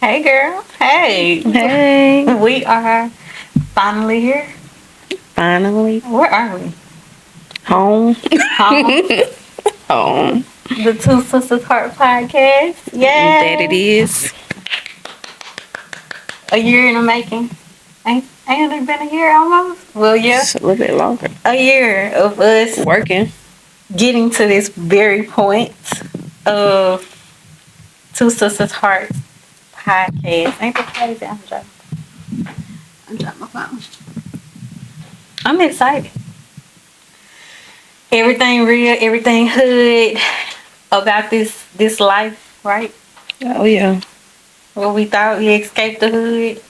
Hey, girl. Hey. Hey, We are finally here. finally Where are we? home. Home. Home. The Two Sisters Heart Podcast. That it Yay. is. A year in the making. Ain't it been a year almost? Well, yeah. It's a little bit longer. A year of us Working. getting to this very point of Two Sisters Heart Podcast. Ain't that crazy? I'm dropping my phone. I'm excited. Everything real, everything hood about this life, right? Oh yeah. Well, we thought we escaped the hood.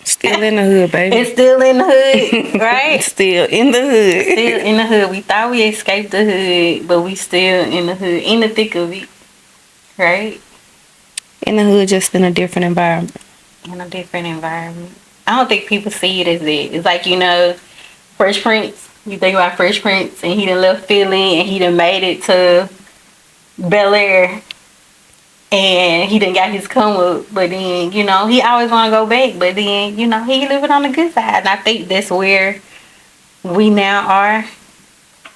Still in the hood, baby. It's still in the hood, right? Still in the hood. Still in the hood. We thought we escaped the hood, but we still in the hood, in the thick of it, right? In the hood, just in a different environment. In a different environment. I don't think people see it as that. It's like, Fresh Prince. You think about Fresh Prince, and he done left Philly, and he done made it to Bel Air, and he done got his come up, but then, he always want to go back, but then, he living on the good side. And I think that's where we now are.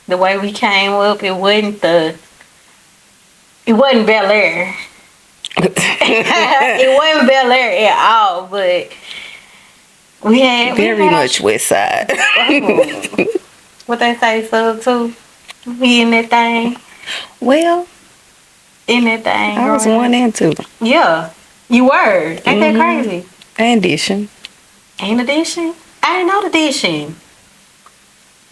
The way we came up, it wasn't Bel Air. It wasn't Bel Air at all, but Very much West Side. what they say, so too. We in that thing. Well, In that thing. I was growing up. 1 and 2. Yeah, you were. Ain't that crazy? And addition. Ain't addition? I didn't know the addition.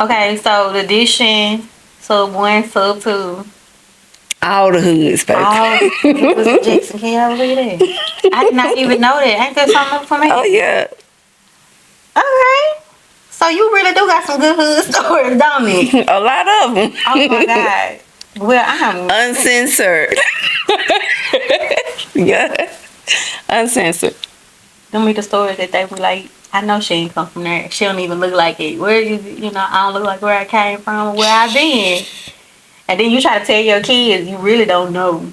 Okay, so the addition, sub 1, sub 2. All the hoods, baby. All was Jackson. Can y'all believe that? I did not even know that. Ain't that something for me? Oh yeah. Okay. So you really do got some good hood stories, don't you? A lot of them. Oh my God. Well, I'm Uncensored. Yeah. Uncensored. them be the stories that they be like, I know she ain't come from there. She don't even look like it. Where I don't look like where I came from or where I been. And then you try to tell your kids, you really don't know.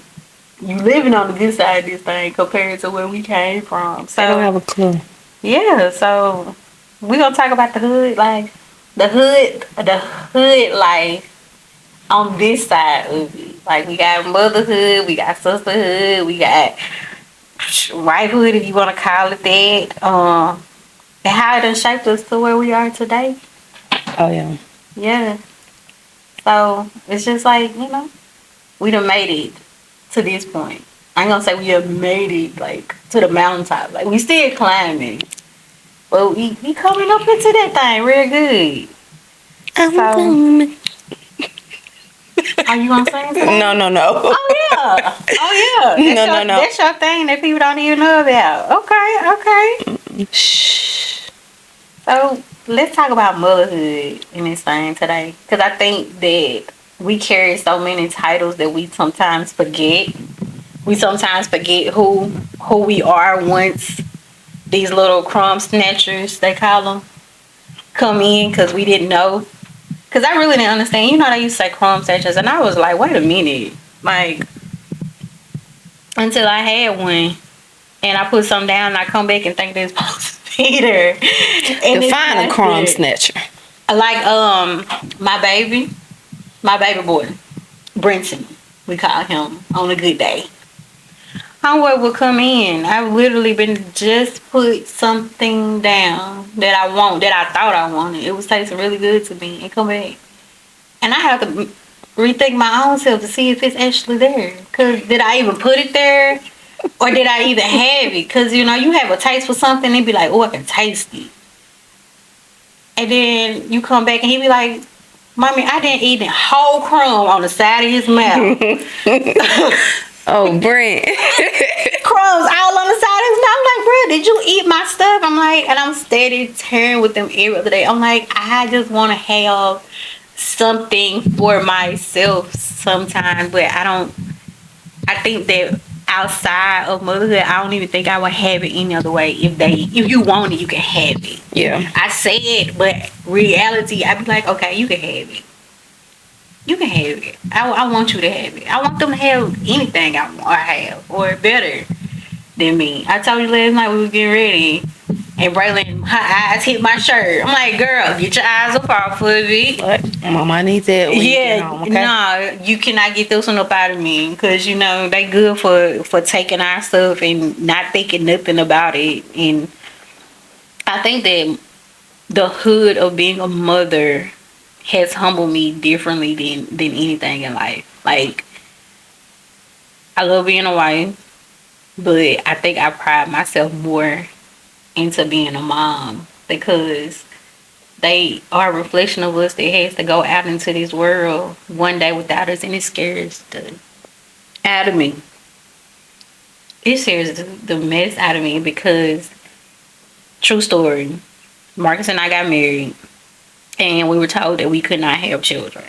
You living on the good side of this thing compared to where we came from. So They don't have a clue. yeah, so we gonna talk about the hood life. The hood life on this side of it. Like we got motherhood, we got sisterhood, we got wifehood if you wanna call it that. And how it done shaped us to where we are today. Oh yeah. Yeah. So it's just like, we done made it to this point. I ain't gonna say we have made it like to the mountaintop. Like we still climbing. But we coming up into that thing real good. So are you gonna sing something? No. Oh yeah. Oh yeah. No. That's your thing that people don't even know about. Okay. Shh. So let's talk about motherhood in this thing today. Because I think that we carry so many titles that we sometimes forget. We sometimes forget who we are once these little crumb snatchers, they call them, come in because we didn't know. Because I really didn't understand. They used to say crumb snatchers. And I was like, wait a minute. Like, until I had one. And I put something down and I come back and think they're supposed to be there. And Define a crumb snatcher. Like, my baby boy, Brenton, we call him on a good day. Homeboy would come in. I've literally been just put something down that I thought I wanted. It was tasting really good to me and come back. And I have to rethink my own self to see if it's actually there. Because did I even put it there? Or did I even have it? Because, you have a taste for something and be like, oh, I can taste it. And then you come back and he be like, Mommy, I didn't eat a whole crumb on the side of his mouth. Oh, Brent. Crumbs all on the side of his mouth. I'm like, bro, did you eat my stuff? I'm like, and I'm steady tearing with them every other day. I'm like, I just want to have something for myself sometimes, but I think that outside of motherhood, I don't even think I would have it any other way. If you want it, you can have it. Yeah. I say it, but reality, I'd be like, okay, you can have it. You can have it. I want you to have it. I want them to have anything I have or better. than me. I told you last night we was getting ready, and Braylon, her eyes hit my shirt. I'm like, girl, get your eyes up off of it. What? Mama needs that when you get Yeah, home, okay? no, you cannot get this one up out of me, because you know they good for taking our stuff and not thinking nothing about it. And I think that the hood of being a mother has humbled me differently than anything in life. Like, I love being a wife, but I think I pride myself more into being a mom, because they are a reflection of us that has to go out into this world one day without us, and it scares the out of me. It scares the mess out of me, because true story, Marcus and I got married, and we were told that we could not have children.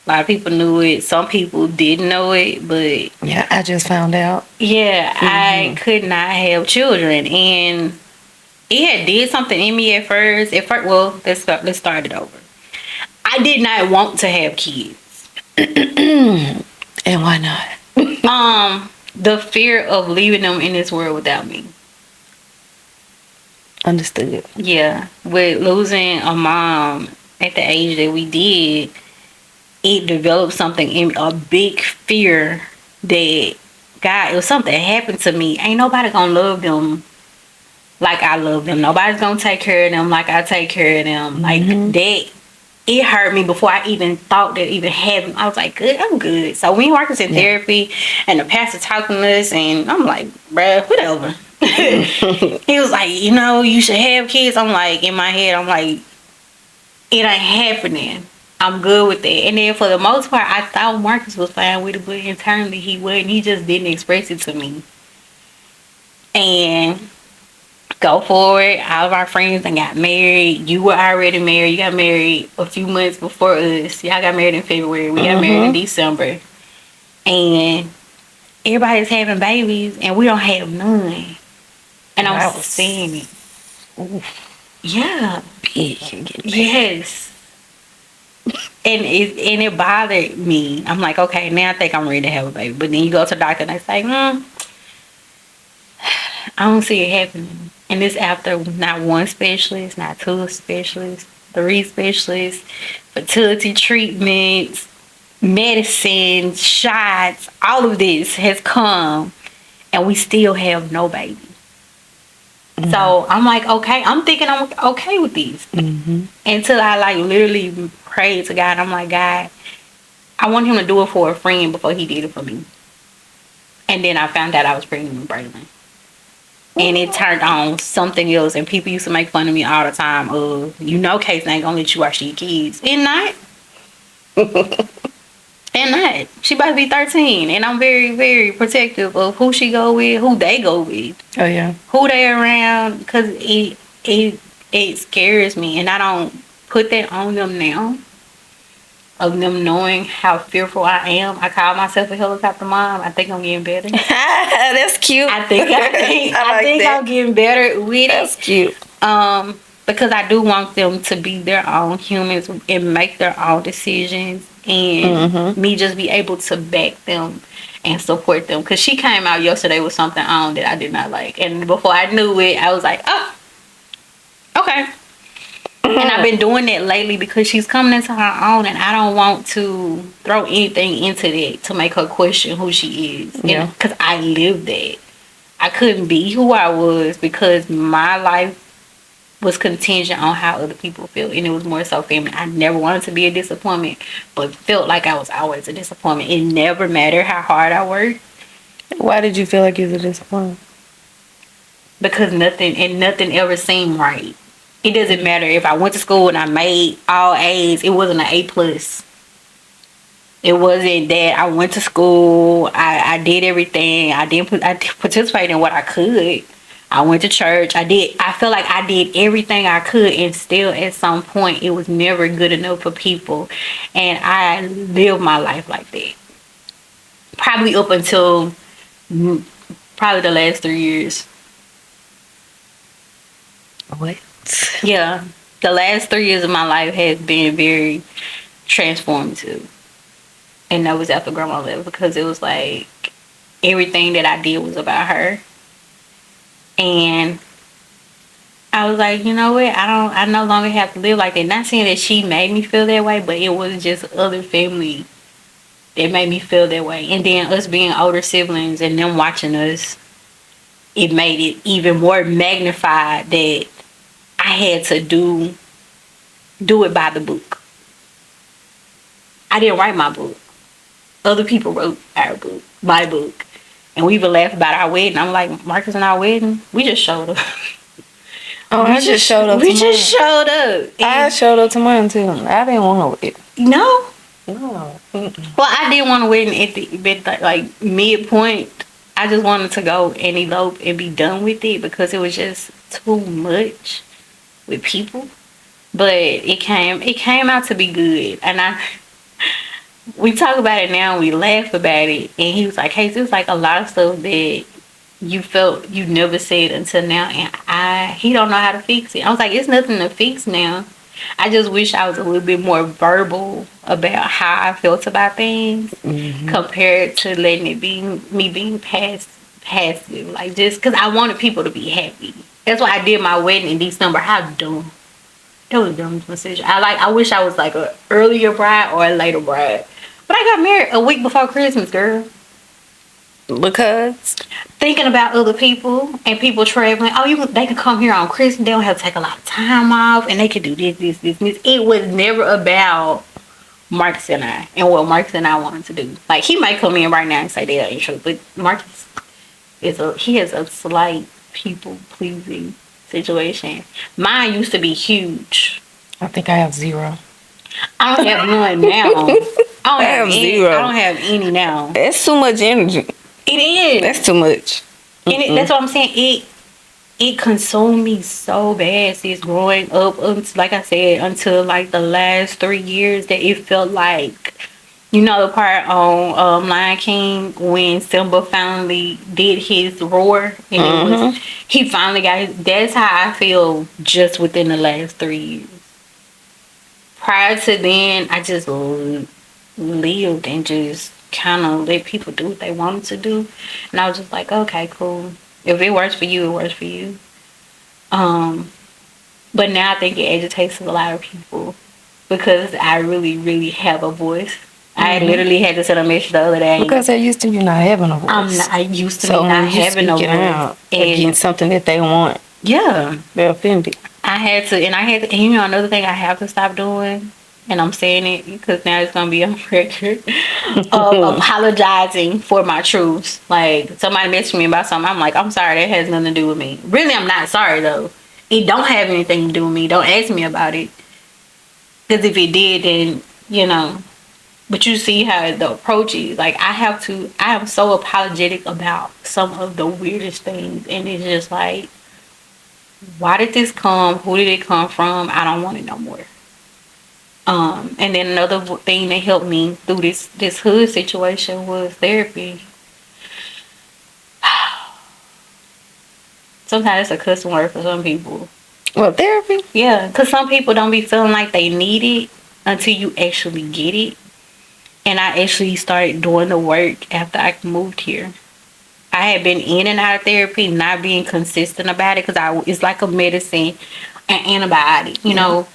A lot of people knew it. Some people didn't know it, but Yeah, I just found out. yeah, I could not have children, and it had did something in me at first. Well, let's start it over. I did not want to have kids. And why not? The fear of leaving them in this world without me. Understood. Yeah, with losing a mom at the age that we did, it developed something in a big fear that, God, if something happened to me, ain't nobody gonna love them like I love them. Nobody's gonna take care of them like I take care of them. Like that, it hurt me before I even thought that even having. I was like, good, I'm good. So we working in therapy, and the pastor talking to us, and I'm like, bruh, whatever. He was like, you know, you should have kids. I'm like, in my head, I'm like, it ain't happening. I'm good with that. And then for the most part, I thought Marcus was fine with it, but internally he wasn't. He just didn't express it to me. And go for it. All of our friends and got married. You were already married. You got married a few months before us. Y'all got married in February. We got married in December. And everybody's having babies, and we don't have none. And I'm seeing it. Yeah. Big. Yes. And it bothered me. I'm like, okay, now I think I'm ready to have a baby. But then you go to the doctor and they say, I don't see it happening. And this after not one specialist, not two specialists, 3 specialists, fertility treatments, medicine, shots, all of this has come, and we still have no baby. So I'm like, okay, I'm thinking I'm okay with these. Until I like literally prayed to God. I'm like, God, I want him to do it for a friend before he did it for me. And then I found out I was pregnant with Braylon. And it turned on something else. And people used to make fun of me all the time of, you know, Case ain't gonna let you watch your kids. And not. And not. She about to be 13. And I'm very, very protective of who she go with, who they go with. Oh, yeah. Who they around. Because it scares me. And I don't put that on them now. Of them knowing how fearful I am. I call myself a helicopter mom. I think I'm getting better. That's cute. I think I'm getting better with That's it. cute. Because I do want them to be their own humans and make their own decisions, and me just be able to back them and support them. Because she came out yesterday with something on that I did not like, and before I knew it, I was like, oh, okay. And I've been doing that lately because she's coming into her own, and I don't want to throw anything into that to make her question who she is. Yeah. Because I lived that. I couldn't be who I was because my life was contingent on how other people feel, and it was more so family. I never wanted to be a disappointment, but felt like I was always a disappointment. It never mattered how hard I worked. Why did you feel like you was a disappointment? Because nothing ever seemed right. It doesn't matter if I went to school and I made all A's. It wasn't an A+. It wasn't that I went to school. I did everything. I participated in what I could. I went to church. I feel like I did everything I could, and still at some point it was never good enough for people. And I lived my life like that. Probably up until probably the last 3 years. What? Yeah, the last 3 years of my life has been very transformative, and that was after grandma left, because it was like everything that I did was about her. And I was like, you know what? I no longer have to live like that. Not saying that she made me feel that way, but it was just other family that made me feel that way. And then us being older siblings and them watching us, it made it even more magnified that I had to do it by the book. I didn't write my book. Other people wrote my book. And we even laugh about our wedding. I'm like, Marcus and our wedding, we just showed up. Oh, We I just showed up. We to just mine. showed up. I showed up to mine too. I didn't want to wait. No. No. Mm-mm. Well, I didn't want to wedding at the like midpoint. I just wanted to go and elope and be done with it because it was just too much with people. But it came out to be good. And we talk about it now, we laugh about it. And he was like, hey, there's like a lot of stuff that you felt you never said until now, and he don't know how to fix it. I was like, it's nothing to fix now. I just wish I was a little bit more verbal about how I felt about things compared to letting it be me being passive. Like, just because I wanted people to be happy. That's why I did my wedding in December. How dumb. That was a dumb decision. I wish I was like a earlier bride or a later bride. But I got married a week before Christmas, girl. Because Thinking about other people and people traveling. Oh, they can come here on Christmas. They don't have to take a lot of time off, and they can do this. It was never about Marcus and I and what Marcus and I wanted to do. Like, he might come in right now and say that ain't true, but Marcus he has a slight people pleasing situation. Mine used to be huge. I think I have 0. I don't have none now. I have any, 0. I don't have any now. That's too much energy. It is. That's too much. And that's what I'm saying. It consumed me so bad since growing up, like I said, until like the last 3 years, that it felt like, you know, the part on Lion King when Simba finally did his roar, and he finally got his. That's how I feel just within the last 3 years. Prior to then, I just lived and just kind of let people do what they wanted to do, and I was just like, okay, cool. If it works for you, it works for you. But now I think it agitates a lot of people because I really, really have a voice. I literally had to send a message the other day. Because they're used to you not having a voice. I used to so be not having a voice. Out and against something that they want, yeah, they're offended. I had to, and you know, another thing I have to stop doing, and I'm saying it because now it's gonna be on record, of apologizing for my truths. Like, somebody messaged me about something, I'm like, I'm sorry, that has nothing to do with me. Really, I'm not sorry though. It don't have anything to do with me. Don't ask me about it. Because if it did, then, you know. But you see how the approach is. Like, I am so apologetic about some of the weirdest things. And it's just like, why did this come? Who did it come from? I don't want it no more. And then another thing that helped me through this hood situation was therapy. Sometimes it's a cussing word for some people. Well, therapy? Yeah, because some people don't be feeling like they need it until you actually get it. And I actually started doing the work after I moved here. I had been in and out of therapy, not being consistent about it, because it's like a medicine, an antibiotic, you know.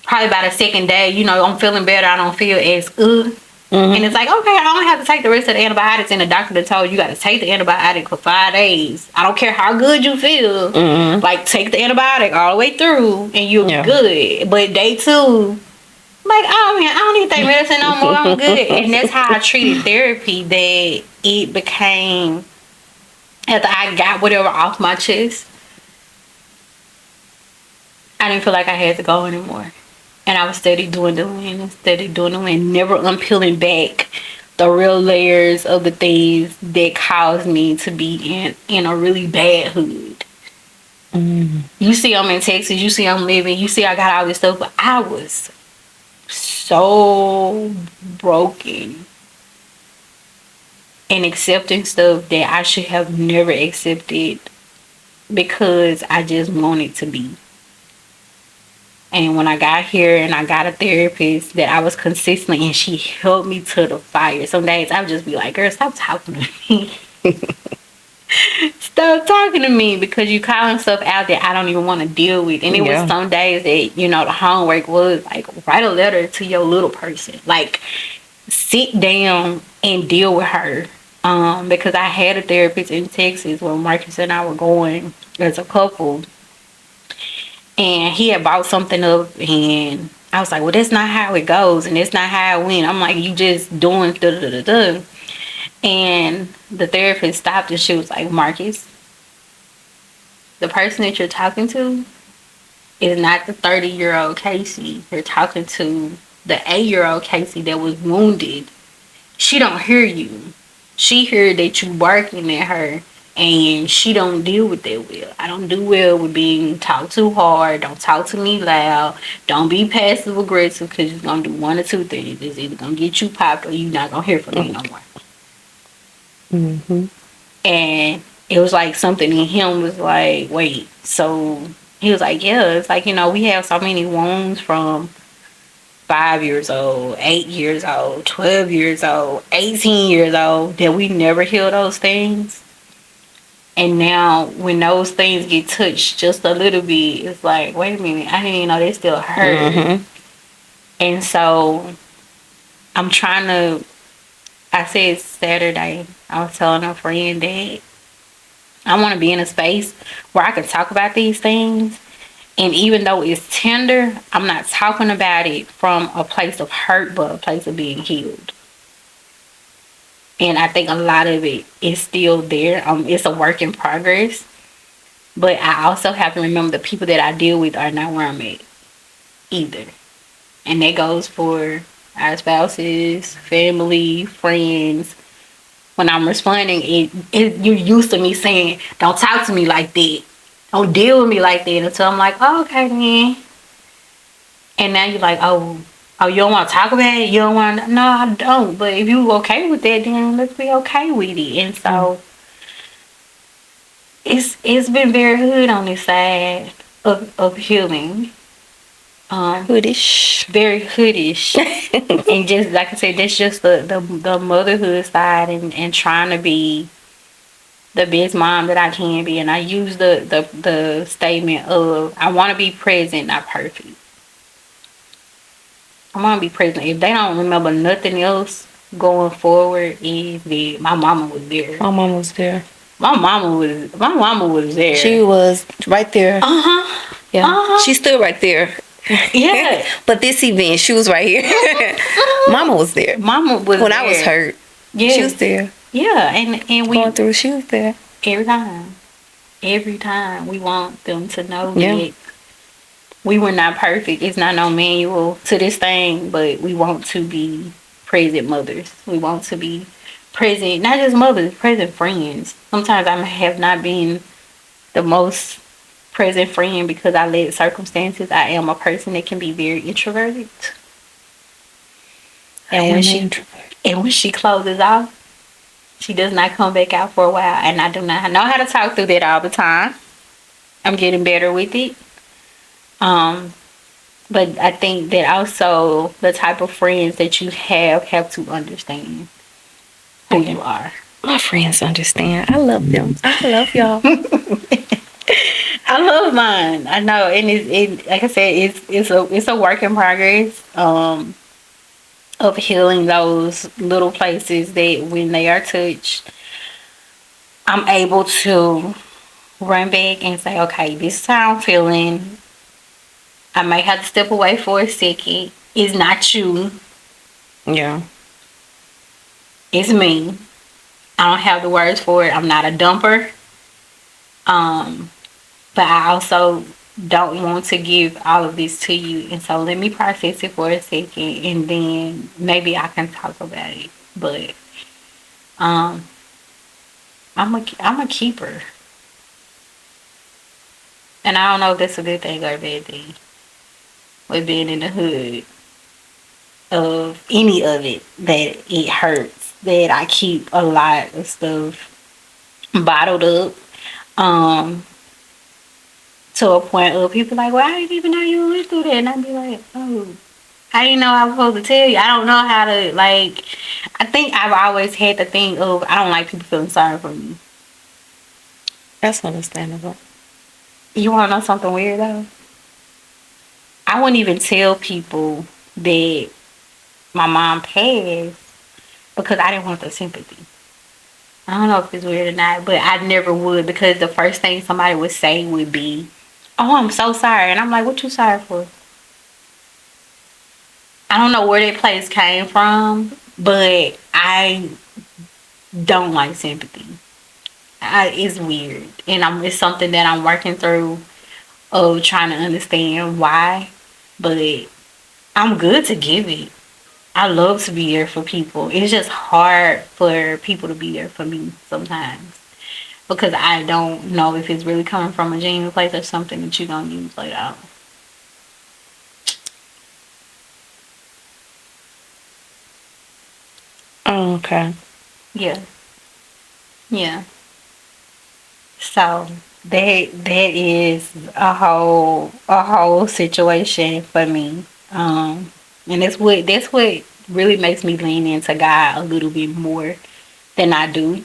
Probably by the second day, you know, I'm feeling better. I don't feel as good. And it's like, okay, I don't have to take the rest of the antibiotics, and the doctor told you got to take the antibiotic for 5 days. I don't care how good you feel. Like, take the antibiotic all the way through, and you'll be good. But day 2, like, oh man, I don't need to take medicine no more. I'm good. And that's how I treated therapy. That it became, after I got whatever off my chest, I didn't feel like I had to go anymore. And I was steady doing the wind, never unpeeling back the real layers of the things that caused me to be in a really bad hood. You see I'm in Texas, you see I'm living, you see I got all this stuff, but I was so broken and accepting stuff that I should have never accepted because I just wanted to be. And when I got here and I got a therapist that I was consistent and she held me to the fire. Some days I would just be like, girl, stop talking to me. Stop talking to me because you calling stuff out that I don't even want to deal with. And it was some days that, the homework was like, write a letter to your little person. Like, sit down and deal with her. Because I had a therapist in Texas when Marcus and I were going as a couple. And he had brought something up and I was like, well, that's not how it goes and that's not how it went. I'm like, you just doing da-da-da-da. And the therapist stopped and she was like, Marcus, the person that you're talking to is not the 30-year-old Casey. You're talking to the 8-year-old Casey that was wounded. She don't hear you. She heard that you barking at her and she don't deal with that well. I don't do well with being talked too hard. Don't talk to me loud. Don't be passive aggressive because you're going to do one or two things. It's either going to get you popped or you're not going to hear from me no more. Mm-hmm. And it was like something in him was like, wait. So he was like, yeah, it's like, we have so many wounds from 5 years old, 8 years old, 12 years old, 18 years old that we never heal those things. And now when those things get touched just a little bit, it's like, wait a minute, I didn't even know they still hurt. Mm-hmm. And so I'm trying to, I said Saturday, I was telling a friend that I want to be in a space where I can talk about these things. And even though it's tender, I'm not talking about it from a place of hurt, but a place of being healed. And I think a lot of it is still there. It's a work in progress. But I also have to remember the people that I deal with are not where I'm at either. And that goes for our spouses, family, friends. When I'm responding, you're used to me saying, don't talk to me like that. Don't deal with me like that until I'm like, oh, okay then. And now you're like, oh, you don't want to talk about it? You don't want to? No, I don't. But if you okay with that, then let's be okay with it. And so it's been very good on this side of healing. Hoodish. Very hoodish. And just like I said, that's just the motherhood side and trying to be the best mom that I can be. And I use the statement of I want to be present, not perfect. I want to be present. If they don't remember nothing else going forward, is that my mama was there. My mama was there. My mama was there. She was right there. Uh-huh. Yeah. Uh-huh. She stood right there. Yeah. But this event, she was right here. Mama was there. Mama was when there. I was hurt. Yeah. She was there. Yeah, and we going through. She was there every time. Every time we want them to know that we were not perfect. It's not no manual to this thing, but we want to be present mothers. We want to be present, not just mothers, present friends. Sometimes I have not been the most present friend because I let circumstances. I am a person that can be very introverted. And when she closes off, she does not come back out for a while. And I do not know how to talk through that all the time. I'm getting better with it. But I think that also the type of friends that you have to understand who you are. My friends understand. I love them. I love y'all. I love mine. I know, and it like I said, it's a work in progress. Of healing those little places that when they are touched, I'm able to run back and say, okay, this is how I'm feeling. I might have to step away for a second. It's not you. Yeah. It's me. I don't have the words for it. I'm not a dumper. But I also don't want to give all of this to you. And so let me process it for a second and then maybe I can talk about it. But I'm a keeper. And I don't know if that's a good thing or a bad thing. With being in the hood of any of it, that it hurts, that I keep a lot of stuff bottled up, to a point of people like, well, I didn't even know you went through that, and I'd be like, oh, I didn't know I was supposed to tell you. I don't know how to, like, I think I've always had the thing of I don't like people feeling sorry for me. That's understandable. You want to know something weird, though? I wouldn't even tell people that my mom passed because I didn't want the sympathy. I don't know if it's weird or not, but I never would because the first thing somebody would say would be, "Oh, I'm so sorry." And I'm like, "What you sorry for?" I don't know where that place came from, but I don't like sympathy. It's weird, and it's something that I'm working through of trying to understand why. But I'm good to give it. I love to be there for people. It's just hard for people to be there for me sometimes because I don't know if it's really coming from a genuine place or something that you don't use later. Oh, okay. Yeah, yeah. So that is a whole situation for me. And that's what really makes me lean into God a little bit more than I do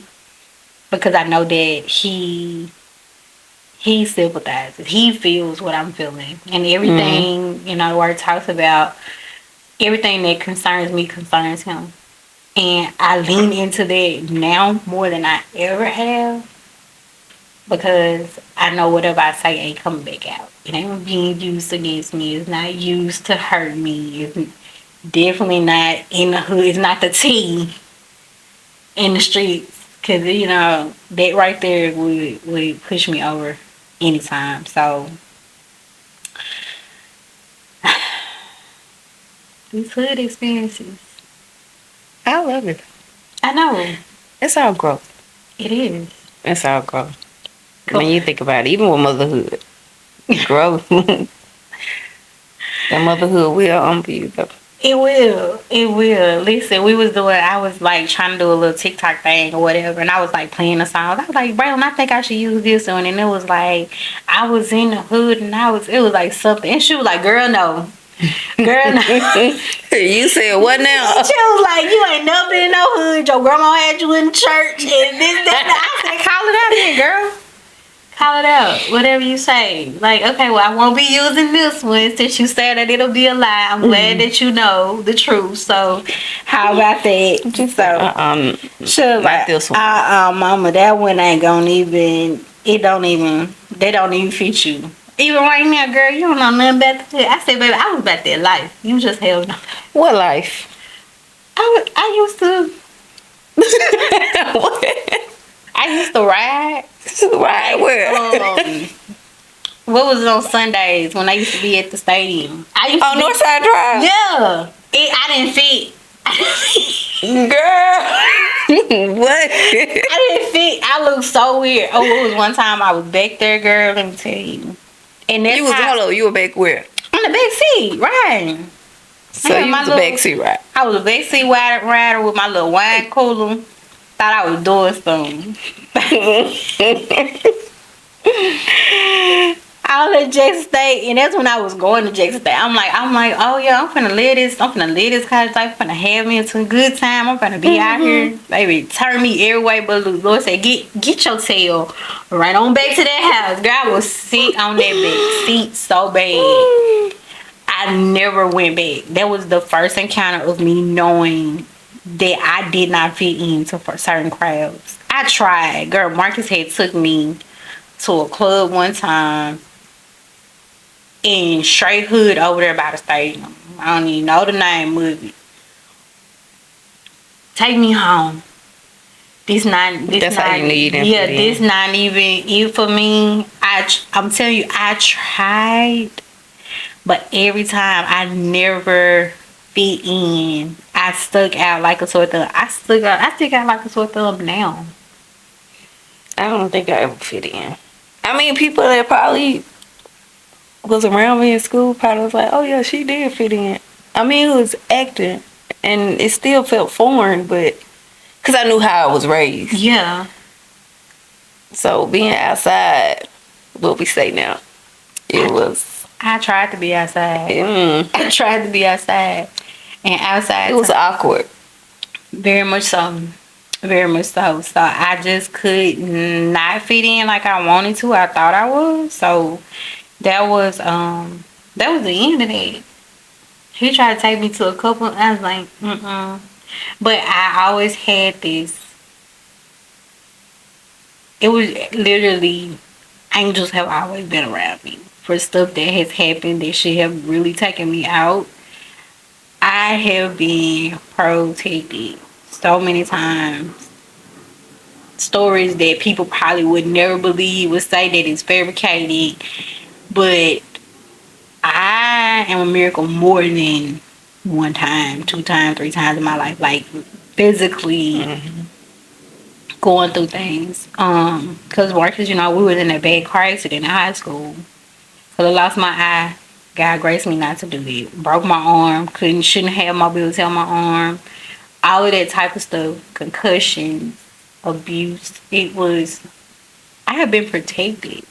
because I know that he sympathizes. He feels what I'm feeling. And everything, the word talks about everything that concerns me concerns him. And I lean into that now more than I ever have because I know whatever I say ain't coming back out. It ain't being used against me. It's not used to hurt me. It's definitely not in the hood. It's not the T in the streets. Because, that right there would push me over anytime. So, these hood experiences. I love it. I know. It's all growth. It is. It's all growth. When you think about it, even with motherhood, growth. That motherhood will humble you, though. It will. It will. Listen, I was like trying to do a little TikTok thing or whatever, and I was like playing the songs. I was like, Braylon, I think I should use this one. And it was like, I was in the hood and it was like something. And she was like, girl, no. Girl, no. You said what now? She was like, you ain't never been in no hood. Your grandma had you in the church and this, that. I said, call it out here, girl. Call it out. Whatever you say. Like, okay, well, I won't be using this one since you said that it'll be a lie. I'm glad that you know the truth. So, how about that? So, sure, like this one. Mama, that one ain't gonna even. They don't even fit you. Even right now, girl, you don't know nothing about that. I said, baby, I was about that life. You just held no. What life? I used to. What? I used to ride. Ride where? What was it on Sundays when I used to be at the stadium? Northside Drive? Yeah. I didn't fit. Girl. What? I didn't fit. I looked so weird. Oh, it was one time I was back there, girl. Let me tell you. And that's you were back where? On the back seat, right. So you was a backseat ride. I was a backseat rider with my little wine cooler. Thought I was doing something. I was at Jackson State, and that's when I was going to Jackson State. I'm like, oh yeah, I'm finna live this college life. I'm finna have me some good time. I'm finna be out here, baby. Turn me every way but loose. Lord said, get your tail right on back to that house. Girl, I was sick on that back seat so bad. I never went back. That was the first encounter of me knowing that I did not fit into certain crowds. I tried. Girl, Marcus had took me to a club one time in straight hood over there by the stadium. I don't even know the name of it. Take me home. This not how you need it. Yeah, this not even it for me. I'm telling you, I tried, but every time I never fit in. I stuck out like a sore thumb. I stick out like a sore thumb now. I don't think I ever fit in. I mean, people that probably was around me in school probably was like, oh yeah, she did fit in. I mean, it was acting, and it still felt foreign, but because I knew how I was raised. Yeah. So being outside, what we say now, it was I tried to be outside. I tried to be outside. And outside It was awkward. very much so. Very much so. So I just could not fit in like I wanted to. I thought I was. So that was the end of that. He tried to take me to a couple. I was like, mm-mm. But I always had this. It was literally angels have always been around me for stuff that has happened that should have really taken me out. I have been protected so many times. Stories that people probably would never believe would say that it's fabricated, but I am a miracle more than one time, two times, three times in my life. Like physically going through things. Cause Marcus, we was in a bad car accident in high school. Cause I lost my eye. God graced me not to do it. Broke my arm. Shouldn't have mobility on my arm. All of that type of stuff. Concussions, abuse. I have been protected.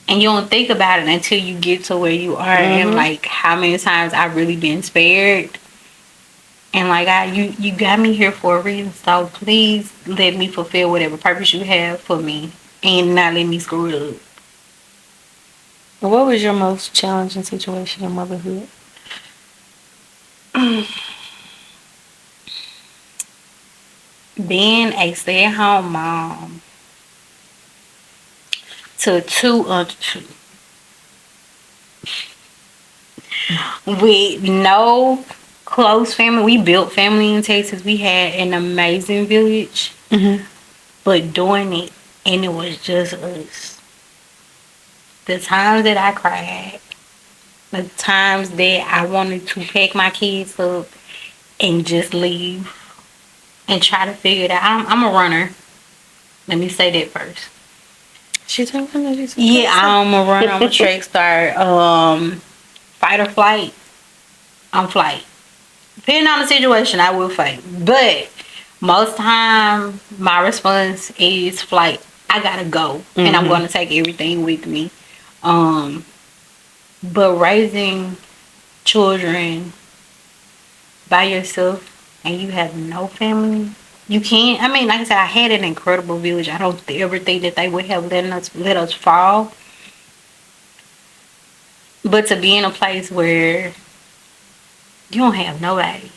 And you don't think about it until you get to where you are, and like how many times I've really been spared. And like you got me here for a reason, so please let me fulfill whatever purpose you have for me, and not let me screw it up. What was your most challenging situation in motherhood? Being a stay-at-home mom to two under two with no close family. We built family in Texas. We had an amazing village, but doing it, and it was just us. The times that I cried, the times that I wanted to pack my kids up and just leave and try to figure it out. I'm a runner. Let me say that first. Yeah, I'm a runner. I'm a track star. Fight or flight. I'm flight. Depending on the situation, I will fight. But most time, my response is flight. I gotta go, and I'm gonna take everything with me. But raising children by yourself and you have no family, you can't. I mean, like I said, I had an incredible village. I don't ever think that they would have let us fall. But to be in a place where you don't have nobody.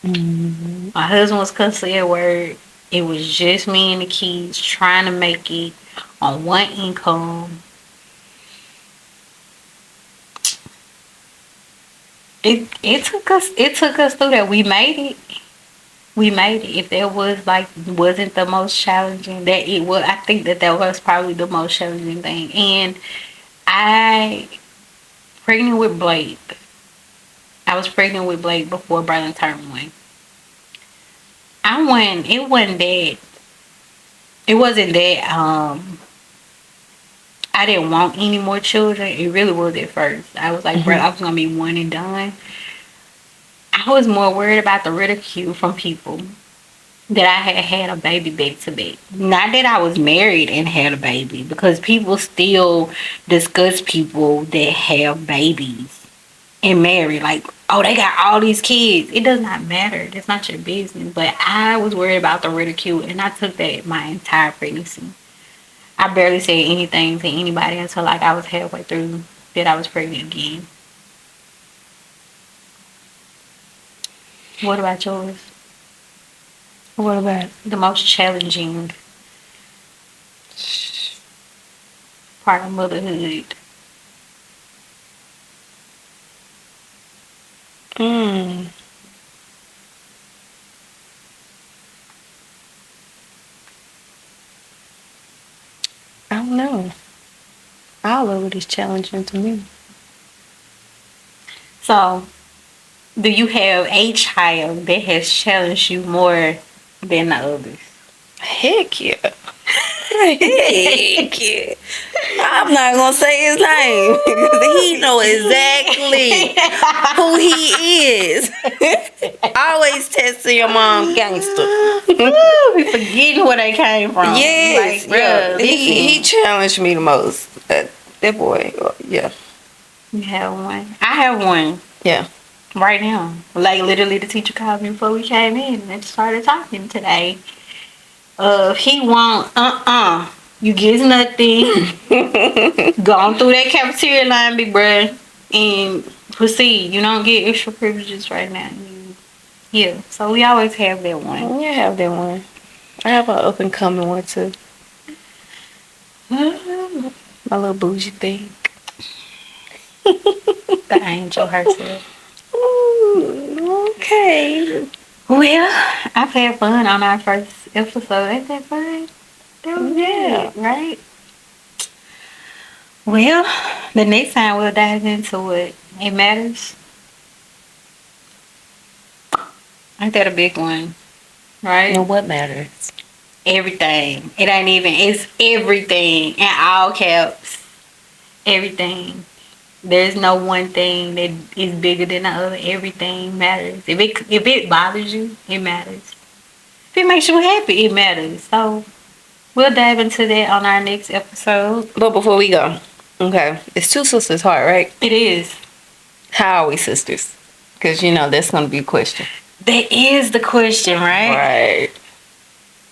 My husband was constantly at work. It was just me and the kids trying to make it on one income. It took us through that. We made it. We made it. If that wasn't the most challenging, that it was. I think that was probably the most challenging thing. And I pregnant with Blake. I was pregnant with Blake before Braylon turned 1. It wasn't that I didn't want any more children. It really was at first. I was like, bro, I was gonna be one and done. I was more worried about the ridicule from people that I had a baby back to back. Not that I was married and had a baby, because people still discuss people that have babies and married. Like, oh, they got all these kids. It does not matter. That's not your business. But I was worried about the ridicule, and I took that my entire pregnancy. I barely said anything to anybody until like I was halfway through that I was pregnant again. What about yours? What about the most challenging part of motherhood? I don't know. All of it is challenging to me. So, do you have a child that has challenged you more than the others? Heck yeah. Heck yeah. I'm not gonna say his name because he know exactly who he is. Always testing your mom gangster. We forgetting where they came from. Yes, like, yeah. He challenged me the most. That boy, yeah. You have one. I have one Yeah. right now. Like literally, the teacher called me before we came in and started talking today. He won't. You get nothing. Gone through that cafeteria line, big bruh, and proceed. You don't get extra privileges right now. Yeah. So we always have that one. You have that one. I have an up and coming one too. The My little bougie thing. angel herself. Ooh, okay. Well, I've had fun on our first episode. Ain't that fun? That was Yeah. good, right? Well, the next time we'll dive into it. It matters. Ain't that a big one? Right? And what matters? Everything. It ain't even, it's everything in all caps. Everything. There's no one thing that is bigger than the other. Everything matters. If it bothers you, it matters. If it makes you happy, it matters. So we'll dive into that on our next episode. But before we go, okay, it's Two Sisters Heart, right? It is. How are we sisters? Because you know that's gonna be a question. That is the question, right? Right.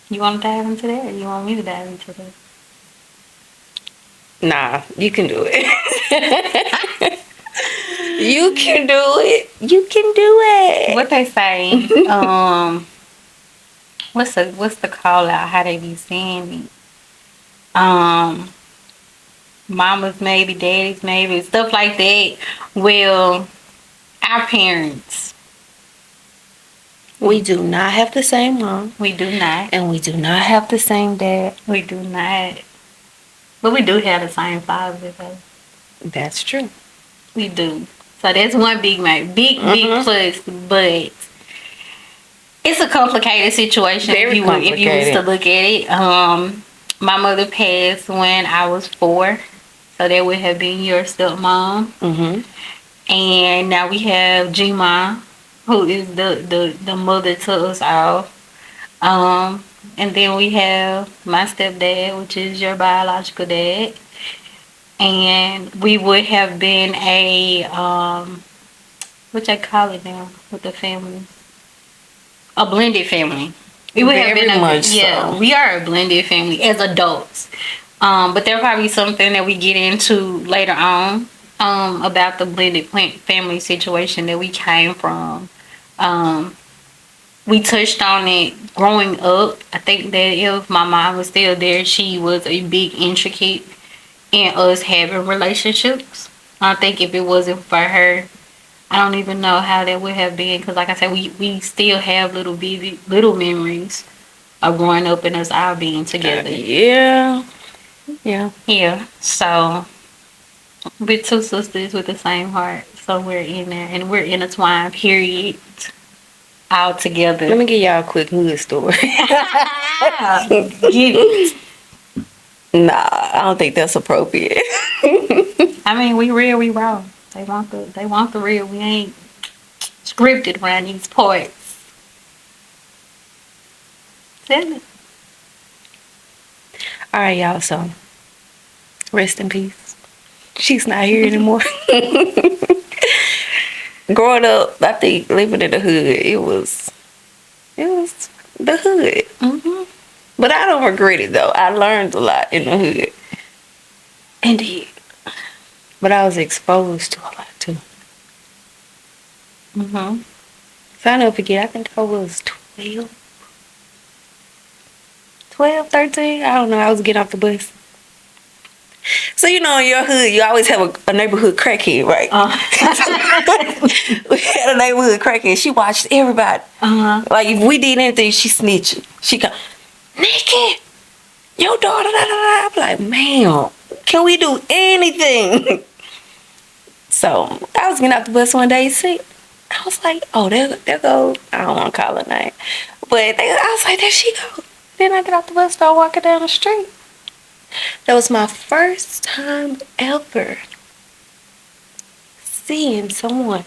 You want to dive into that, or you want me to dive into that? Nah, you can do it. You can do it. You can do it. What they say? What's the call out? How they be saying it? Mamas maybe, daddies maybe, stuff like that. Well, our parents, We do not have the same mom, we do not. and we do not have the same dad. We do not. But we do have the same father, though. That's true. We do. So that's one big big plus, but it's a complicated situation Very if you was complicated. to look at it. My mother passed when I was 4, so that would have been your stepmom. Mm-hmm. And now we have G-Ma, who is the mother to us all. And then we have my stepdad, which is your biological dad. And we would have been a what they call it now with the family, a blended family. We would have Very been much so. we are a blended family as adults. But there'll probably be something that we get into later on about the blended family situation that we came from. We touched on it growing up. I think that if my mom was still there, she was a big intricate in us having relationships. I think if it wasn't for her, I don't even know how that would have been. Because like I said, we still have little memories of growing up and us all being together. Yeah. Yeah. So we're two sisters with the same heart. So we're in there and we're intertwined, period. All together. Let me give y'all a quick hood story. Get it. Nah, I don't think that's appropriate. I mean, we real, we raw. They want the real. We ain't scripted around these parts. Tell it. All right, y'all. So, rest in peace. She's not here anymore. Growing up, I think living in the hood, it was the hood. Mm-hmm. But I don't regret it though. I learned a lot in the hood. Indeed. But I was exposed to a lot too. Mm-hmm. So I never forget, I think I was 12, 13. I don't know. I was getting off the bus. So, you know, in your hood, you always have a neighborhood crackhead, right? We had a neighborhood crackhead. She watched everybody. Like, if we did anything, she snitching. She go, Nikki, your daughter, da, da, da. I'm like, ma'am, can we do anything? So, I was getting off the bus one day, see, I was like, oh, there go, I don't want to call her name. But I was like, there she go. Then I get off the bus, start walking down the street. That was my first time ever seeing someone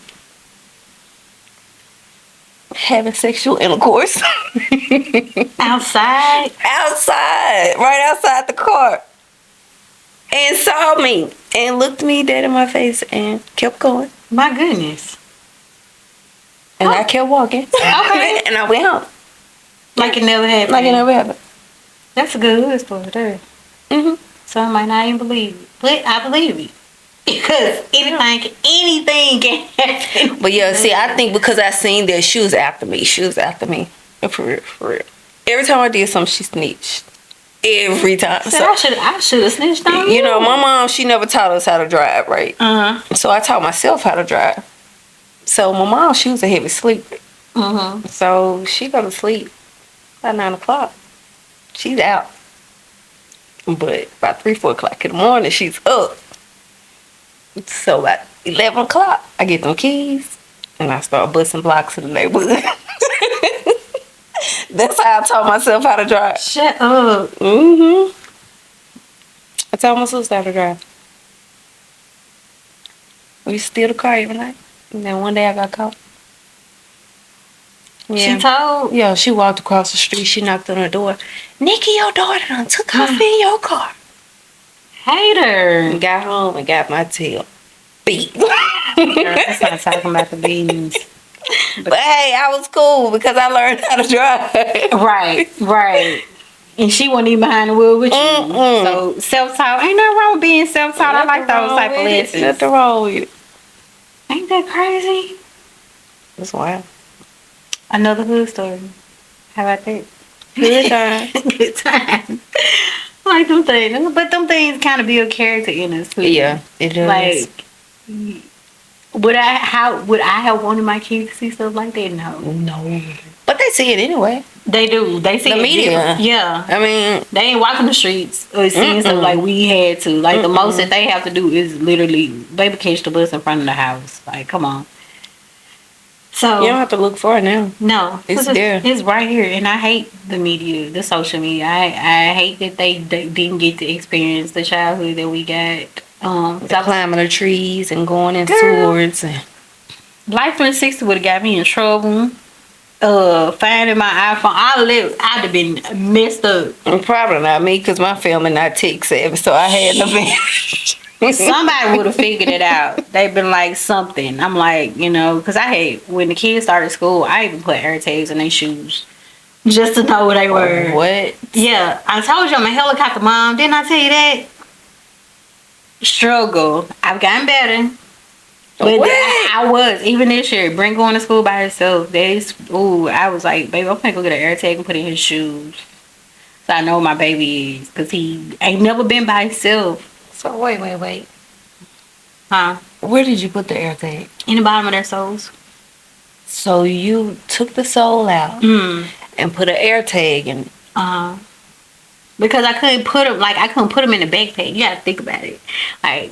having sexual intercourse. Outside? Outside, right outside the car. And saw me. and looked me dead in my face and kept going. My goodness. And I kept walking. Okay. And I went home. Like it never happened. Like it never happened. That's a good hood story there. hmm Some might not even believe it. But I believe it. Because anything can happen. But yeah, see, I think because I seen that she was after me. She was after me. For real, for real. Every time I did something, she snitched. Every time. So I should have snitched on you know, my mom, she never taught us how to drive, right? Uh-huh. So I taught myself how to drive. So my mom, she was a heavy sleeper. Uh-huh. So she go to sleep by 9 o'clock. She's out. But by 3, 4 o'clock in the morning, she's up. So at 11 o'clock, I get them keys and I start busting blocks in the neighborhood. That's how I taught myself how to drive. Shut up. I taught my sister how to drive. We steal the car every night. And then one day I got caught. Yeah. She told. Yeah, she walked across the street. She knocked on her door. Nikki, your daughter done took off in your car. Hater. And got home and got my tail beat. Girl, let's not talking about the beans. But hey, I was cool because I learned how to drive. Right. And she wasn't even behind the wheel with you. Mm-mm. So self-taught. Ain't nothing wrong with being self-taught. I like those type of lessons. Nothing wrong with it. Ain't that crazy? That's wild. Another hood story. How about that? Good time. Good time. I like them things. But them things kind of build character in us too. Yeah, it does. Like, would I have wanted my kids to see stuff like that? No. But they see it anyway. They do. They see The it media. different. Yeah. I mean, They ain't walking the streets or seeing stuff like we had to. Like, the most that they have to do is literally, baby, catch the bus in front of the house. Like, come on. So you don't have to look for it now. no, It's there. It's right here, and I hate the media, the social media. I hate that they didn't get to experience the childhood that we got. Climbing the trees and going in Girl. swords and Life 360 would have got me in trouble. Finding my iPhone, I'd have been messed up. probably not me because my family not tech savvy, so I had an advantage. Somebody would have figured it out. They've been like something. I'm like, because I had, when the kids started school, I even put air tags in their shoes just to know where they were. What? Yeah, I told you I'm a helicopter mom. Didn't I tell you that? Struggle. I've gotten better. But What? I was, even this year, Brent going to school by herself. I was like, baby, I'm gonna go get an air tag and put in his shoes. So I know where my baby is. Because he ain't never been by himself. So wait. Huh? Where did you put the air tag? In the bottom of their soles. So you took the sole out and put an air tag in. Because I couldn't put them in the backpack. You gotta think about it. Like,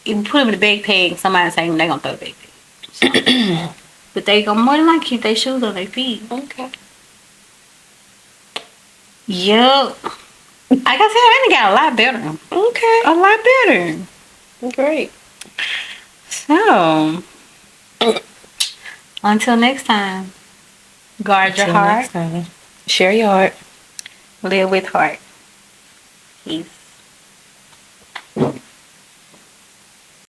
if you put them in the backpack, somebody say they gonna throw the backpack. So, but they gonna more than likely keep their shoes on their feet. Okay. Yup. Like I said, I done got a lot better. Okay. A lot better. Great. So, until next time, guard your heart. Share your heart. Live with heart. Peace.